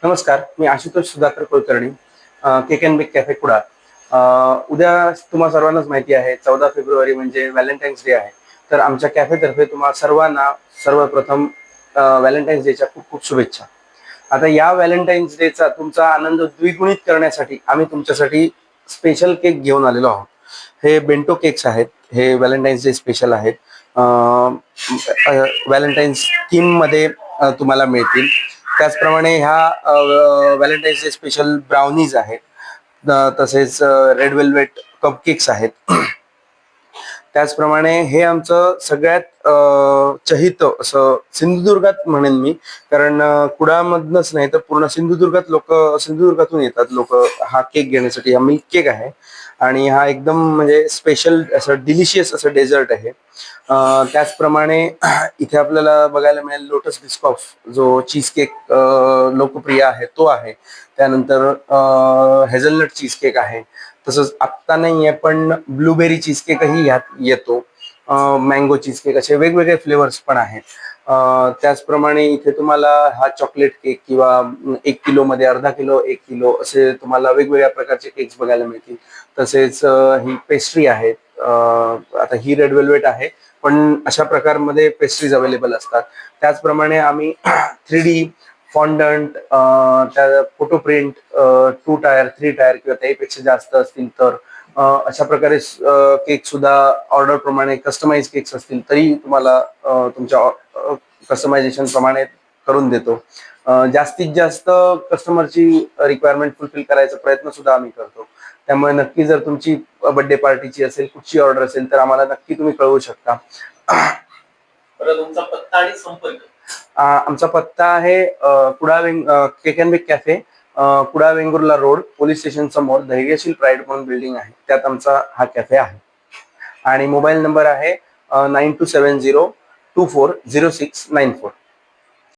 नमस्कार, मी Ashutosh Sudhakar Kulkarni, cake and bake cafe Kudal. उद्या तुम्हा सर्वांनाच माहिती आहे 14 फेब्रुवारी म्हणजे व्हॅलेंटाईन्स डे आहे. तर आमच्या कॅफेतर्फे तुम्हा सर्वांना सर्वप्रथम व्हॅलेंटाईन्स डेच्या खूप खूप शुभेच्छा. आता या व्हॅलेंटाईन्स डेचा तुमचा आनंद द्विगुणित करण्यासाठी आम्ही तुमच्यासाठी स्पेशल केक घेऊन आलेलो आहोत. हे बेंटो केक्स आहेत. हे व्हॅलेंटाईन्स डे स्पेशल आहेत. व्हॅलेंटाईन्स थीममध्ये तुम्हाला मिळतील. त्याचप्रमाणे ह्या व्हॅलेंटाईन्स डे स्पेशल ब्राउनीज आहेत. तसेच रेड वेल्वेट कपकेक्स आहेत. त्याचप्रमाणे हे आमचं सगळ्यात चहित असं सिंधुदुर्गात म्हणेन मी, कारण कुडाळमधनच नाही तर पूर्ण सिंधुदुर्गातून येतात लोक हा केक घेण्यासाठी. हा मिल्क केक आहे आणि हा एकदम म्हणजे स्पेशल असं डिलिशियस असं डेझर्ट आहे. त्याचप्रमाणे इथे आपल्याला बघायला मिळेल लोटस बिस्कॉफ, जो चीज केक लोकप्रिय आहे तो आहे. त्यानंतर हेझलनट चीज केक आहे. तसंच आत्ता नाही आहे पण ब्लूबेरी चीज केकही यात येतो. मँगो चीज केक असे वेगवेगळे फ्लेवर्स पण आहेत. त्याचप्रमाणे इथे तुम्हाला हा चॉकलेट केक किंवा 1 किलो मध्ये, अर्धा किलो, 1 किलो असे तुम्हाला वेगवेगळ्या प्रकारचे केक्स बघायला मिळतील. तसेच ही पेस्ट्री आहे. आता ही रेड वेल्वेट आहे पण अशा प्रकारमध्ये पेस्ट्रीज अवेलेबल असतात. त्याचप्रमाणे आम्ही 3D फॉन्डंट, त्या फोटो प्रिंट, 2 टायर 3 टायर किंवा त्यापेक्षा जास्त असतील तर अशा प्रकारे केक सुद्धा ऑर्डर प्रमाणे कस्टमाइज केक्स असतील तरी तुम्हाला तुमच्या कस्टमायझेशन प्रमाणे करून देतो. जास्तीत जास्त कस्टमरची रिक्वायरमेंट फुलफिल करायचा प्रयत्न सुद्धा आम्ही करतो. त्यामुळे नक्की जर तुमची बर्थडे पार्टीची असेल, कुठची ऑर्डर असेल तर आम्हाला नक्की तुम्ही कळवू शकता. बरं, तुमचा पत्ता आणि संपर्क. आमचा पत्ता आहे Kudal cake and bake cafe, Kudal Vengurla road, police station समोर धैर्यशील प्राईड म्हणून बिल्डिंग आहे, त्यात आमचा हा कॅफे आहे. आणि मोबाईल नंबर आहे 9270240694.